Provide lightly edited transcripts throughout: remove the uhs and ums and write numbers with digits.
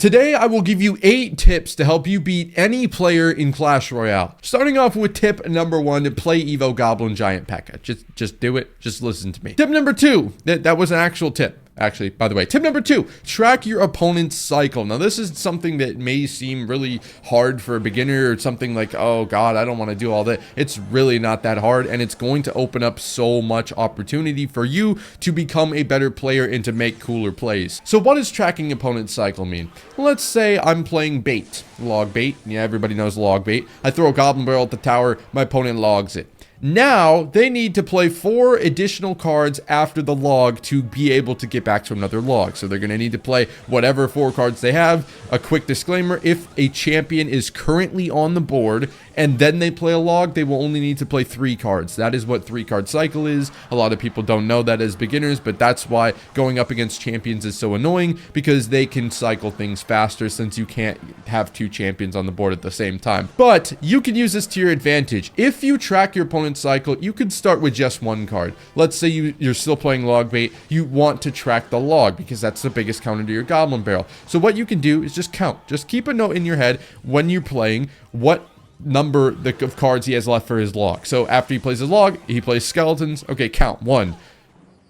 Today, I will give you 8 tips to help you beat any player in Clash Royale. Starting off with tip number 1, to play Evo Goblin Giant P.E.K.K.A. Just do it. Just listen to me. Tip number 2, that was an actual tip. Actually, by the way, tip number 2, track your opponent's cycle. Now, this is something that may seem really hard for a beginner or something like, oh God, I don't want to do all that. It's really not that hard, and it's going to open up so much opportunity for you to become a better player and to make cooler plays. So what does tracking opponent's cycle mean? Let's say I'm playing bait, log bait. Yeah, everybody knows log bait. I throw a goblin barrel at the tower, my opponent logs it. Now, they need to play 4 additional cards after the log to be able to get back to another log. So they're going to need to play whatever 4 cards they have. A quick disclaimer, if a champion is currently on the board and then they play a log, they will only need to play 3 cards. That is what 3-card cycle is. A lot of people don't know that as beginners, but that's why going up against champions is so annoying, because they can cycle things faster since you can't have 2 champions on the board at the same time. But you can use this to your advantage. If you track your opponent's cycle, you could start with just 1 card. Let's say you're still playing log bait. You want to track the log because that's the biggest counter to your goblin barrel. So what you can do is just count. Just keep a note in your head when you're playing what number of cards he has left for his log. So after he plays his log, he plays skeletons. Okay, count 1,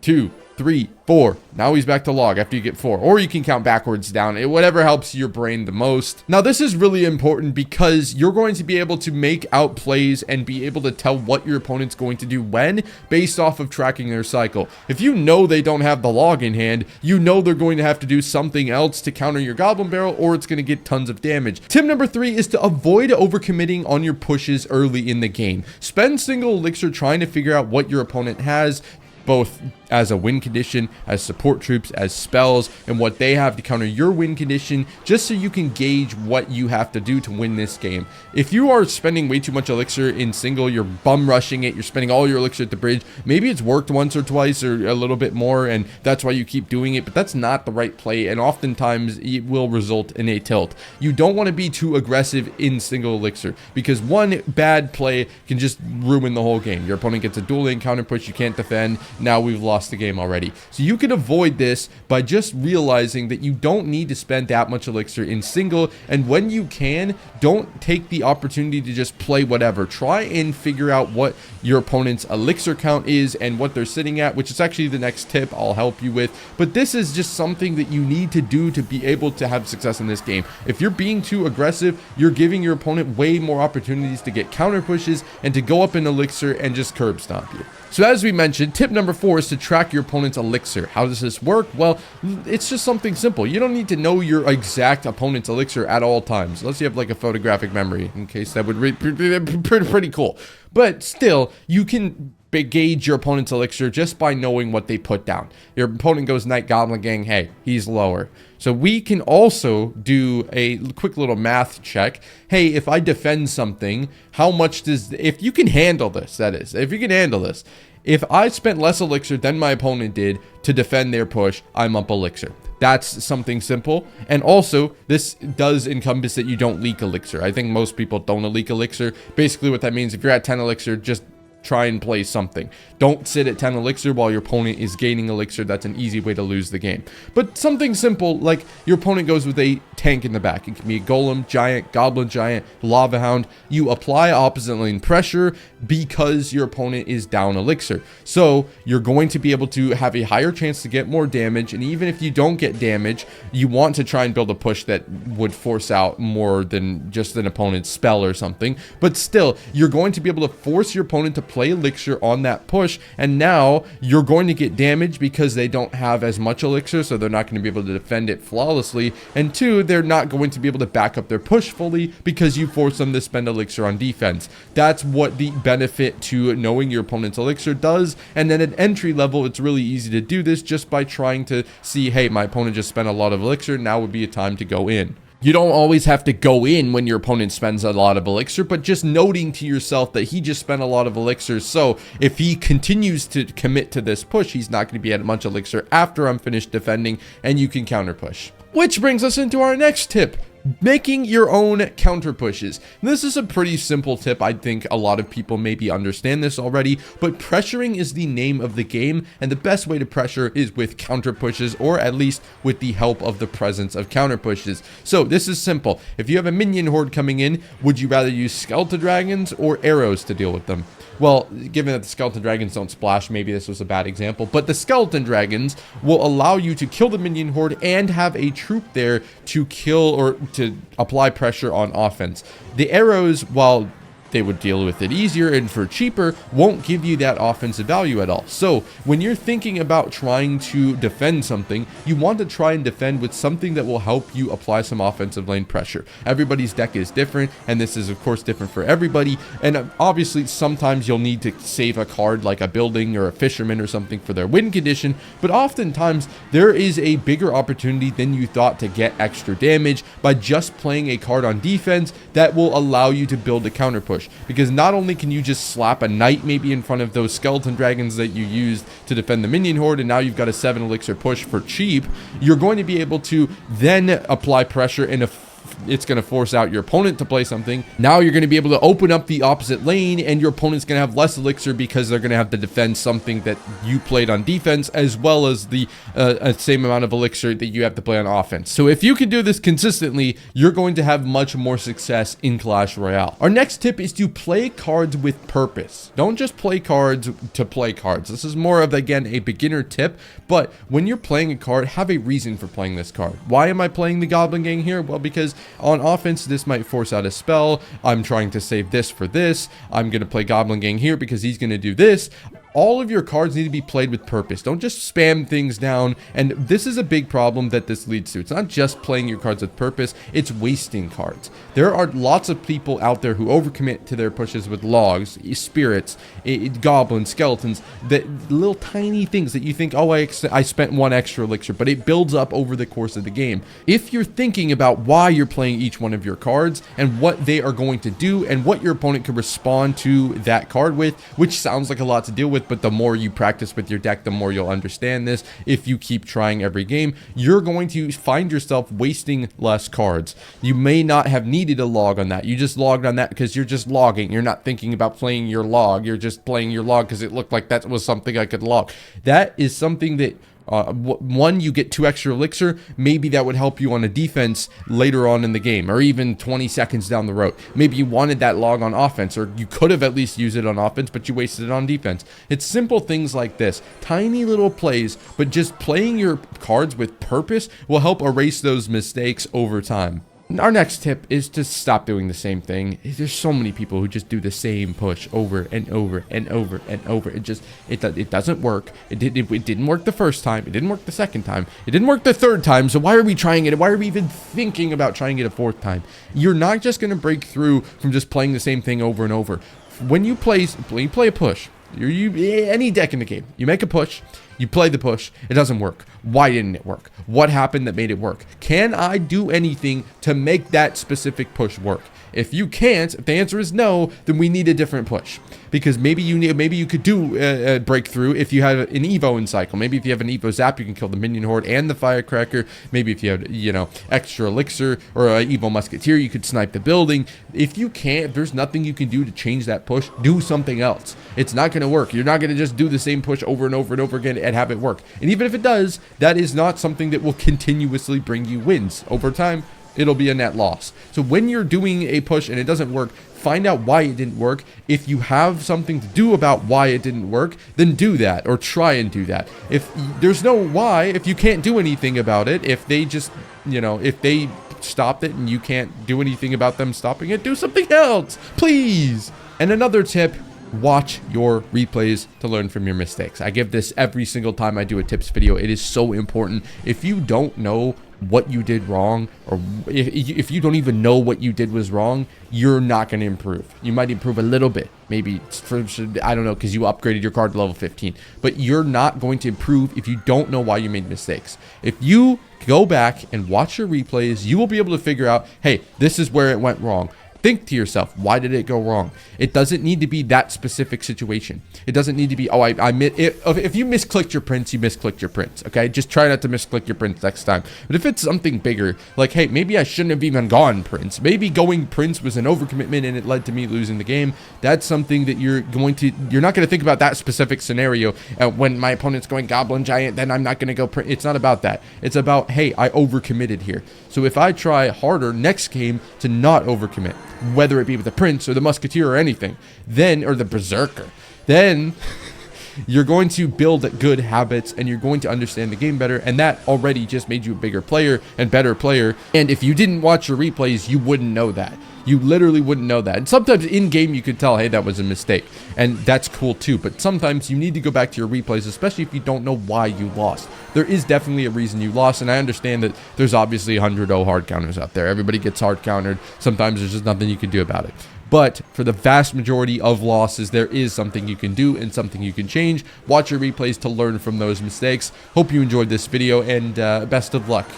2, 3, 4. Now he's back to log after you get 4. Or you can count backwards down. Whatever helps your brain the most. Now, this is really important because you're going to be able to make out plays and be able to tell what your opponent's going to do when, based off of tracking their cycle. If you know they don't have the log in hand, you know they're going to have to do something else to counter your goblin barrel, or it's going to get tons of damage. Tip number 3 is to avoid overcommitting on your pushes early in the game. Spend single elixir trying to figure out what your opponent has, both as a win condition, as support troops, as spells, and what they have to counter your win condition, just so you can gauge what you have to do to win this game. If you are spending way too much elixir in single, you're bum rushing it, you're spending all your elixir at the bridge, maybe it's worked once or twice or a little bit more, and that's why you keep doing it, but that's not the right play, and oftentimes it will result in a tilt. You don't want to be too aggressive in single elixir, because one bad play can just ruin the whole game. Your opponent gets a dual lane counter push, you can't defend, now we've lost the game already. So you can avoid this by just realizing that you don't need to spend that much elixir in single, and when you can, don't take the opportunity to just play whatever. Try and figure out what your opponent's elixir count is and what they're sitting at, which is actually the next tip I'll help you with. But this is just something that you need to do to be able to have success in this game. If you're being too aggressive, you're giving your opponent way more opportunities to get counter pushes and to go up in elixir and just curb stomp you. So as we mentioned, tip number 4 is to track your opponent's elixir. How does this work? Well, it's just something simple. You don't need to know your exact opponent's elixir at all times, unless you have like a photographic memory, in case that would be pretty cool. But still, you can gauge your opponent's elixir just by knowing what they put down. Your opponent goes Night Goblin Gang, hey, he's lower. So we can also do a quick little math check. Hey, if I defend something, how much does, if you can handle this, that is, if you can handle this, if I spent less elixir than my opponent did to defend their push, I'm up elixir. That's something simple. And also, this does encompass that you don't leak elixir. I think most people don't leak elixir. Basically what that means, if you're at 10 elixir, just try and play something. Don't sit at 10 elixir while your opponent is gaining elixir. That's an easy way to lose the game. But something simple, like your opponent goes with a tank in the back. It can be a golem, giant, goblin giant, lava hound. You apply opposite lane pressure because your opponent is down elixir. So you're going to be able to have a higher chance to get more damage. And even if you don't get damage, you want to try and build a push that would force out more than just an opponent's spell or something. But still, you're going to be able to force your opponent to play elixir on that push, and now you're going to get damage because they don't have as much elixir, so they're not going to be able to defend it flawlessly, and 2, they're not going to be able to back up their push fully because you force them to spend elixir on defense. That's what the benefit to knowing your opponent's elixir does. And then at entry level, it's really easy to do this just by trying to see, hey, my opponent just spent a lot of elixir, now would be a time to go in. You don't always have to go in when your opponent spends a lot of elixir, but just noting to yourself that he just spent a lot of elixir, so if he continues to commit to this push, he's not going to be at much elixir after I'm finished defending, and you can counter push. Which brings us into our next tip. Making your own counter pushes. This is a pretty simple tip. I think a lot of people maybe understand this already, but pressuring is the name of the game, and the best way to pressure is with counter pushes, or at least with the help of the presence of counter pushes. So this is simple. If you have a minion horde coming in, would you rather use skeleton dragons or arrows to deal with them? Well, given that the skeleton dragons don't splash, maybe this was a bad example, but the skeleton dragons will allow you to kill the minion horde and have a troop there to kill or to apply pressure on offense. The arrows, while they would deal with it easier and for cheaper, won't give you that offensive value at all. So when you're thinking about trying to defend something, you want to try and defend with something that will help you apply some offensive lane pressure. Everybody's deck is different, and this is of course different for everybody, and obviously sometimes you'll need to save a card like a building or a fisherman or something for their win condition, but oftentimes there is a bigger opportunity than you thought to get extra damage by just playing a card on defense that will allow you to build a counter push. Because not only can you just slap a knight maybe in front of those skeleton dragons that you used to defend the minion horde, and now you've got a 7 elixir push for cheap, you're going to be able to then apply pressure in a it's going to force out your opponent to play something. Now you're going to be able to open up the opposite lane, and your opponent's going to have less elixir because they're going to have to defend something that you played on defense, as well as the same amount of elixir that you have to play on offense. So if you can do this consistently, you're going to have much more success in Clash Royale. Our next tip is to play cards with purpose. Don't just play cards to play cards. This is more of, again, a beginner tip, but when you're playing a card, have a reason for playing this card. Why am I playing the Goblin Gang here? Well, because on offense, this might force out a spell. I'm trying to save this for this. I'm going to play Goblin Gang here because he's going to do this. All of your cards need to be played with purpose. Don't just spam things down. And this is a big problem that this leads to. It's not just playing your cards with purpose, it's wasting cards. There are lots of people out there who overcommit to their pushes with logs, spirits, goblins, skeletons, that little tiny things that you think, oh, I spent 1 extra elixir, but it builds up over the course of the game. If you're thinking about why you're playing each one of your cards and what they are going to do and what your opponent can respond to that card with, which sounds like a lot to deal with, but the more you practice with your deck, the more you'll understand this. If you keep trying every game, you're going to find yourself wasting less cards. You may not have needed a log on that. You just logged on that because you're just logging. You're not thinking about playing your log. You're just playing your log because it looked like that was something I could log. That is something that one, you get 2 extra elixir. Maybe that would help you on a defense later on in the game, or even 20 seconds down the road. Maybe you wanted that log on offense, or you could have at least used it on offense, but you wasted it on defense. It's simple things like this, tiny little plays, but just playing your cards with purpose will help erase those mistakes over time. Our next tip is to stop doing the same thing. There's so many people who just do the same push over and over and over and over. It doesn't work. It didn't work the first time. It didn't work the second time. It didn't work the third time. So why are we trying it? Why are we even thinking about trying it a 4th time? You're not just going to break through from just playing the same thing over and over. When you play a push, any deck in the game, you make a push, you play the push, it doesn't work. Why didn't it work? What happened that made it work? Can I do anything to make that specific push work? If you can't, if the answer is no, then we need a different push. Because maybe you could do a breakthrough if you have an Evo in cycle. Maybe if you have an Evo Zap, you can kill the minion horde and the firecracker. Maybe if you have, extra elixir or an Evo Musketeer, you could snipe the building. If you can't, if there's nothing you can do to change that push, do something else. It's not going to work. You're not going to just do the same push over and over and over again and have it work. And even if it does, that is not something that will continuously bring you wins. Over time, it'll be a net loss. So when you're doing a push and it doesn't work, find out why it didn't work. If you have something to do about why it didn't work, then do that, or try and do that. If there's no why, if you can't do anything about it, if they just, if they stopped it and you can't do anything about them stopping it, do something else, please. And another tip, watch your replays to learn from your mistakes. I give this every single time I do a tips video. It is so important. If you don't know what you did wrong, or if you don't even know what you did was wrong, you're not going to improve. You might improve a little bit, maybe I don't know, because you upgraded your card to level 15, but you're not going to improve if you don't know why you made mistakes. If you go back and watch your replays, you will be able to figure out, hey, this is where it went wrong. think to yourself, why did it go wrong? It doesn't need to be that specific situation. It doesn't need to be, oh, if you misclicked your prints, you misclicked your prints, okay? Just try not to misclick your prints next time. But if it's something bigger, like, hey, maybe I shouldn't have even gone prints. Maybe going prints was an overcommitment and it led to me losing the game. That's something that you're not going to think about that specific scenario. When my opponent's going Goblin Giant, then I'm not going to go print. It's not about that. It's about, hey, I overcommitted here. So if I try harder next game to not overcommit, whether it be with the Prince or the Musketeer or anything, then, or the Berserker, then you're going to build good habits and you're going to understand the game better, and that already just made you a bigger player and better player. And if you didn't watch your replays, you wouldn't know that. You literally wouldn't know that. And sometimes in game you could tell, hey, that was a mistake, and that's cool too. But sometimes you need to go back to your replays, especially if you don't know why you lost. There is definitely a reason you lost, and I understand that there's obviously 100-0 hard counters out there. Everybody gets hard countered. Sometimes there's just nothing you can do about it. But for the vast majority of losses, there is something you can do and something you can change. Watch your replays to learn from those mistakes. Hope you enjoyed this video, and best of luck.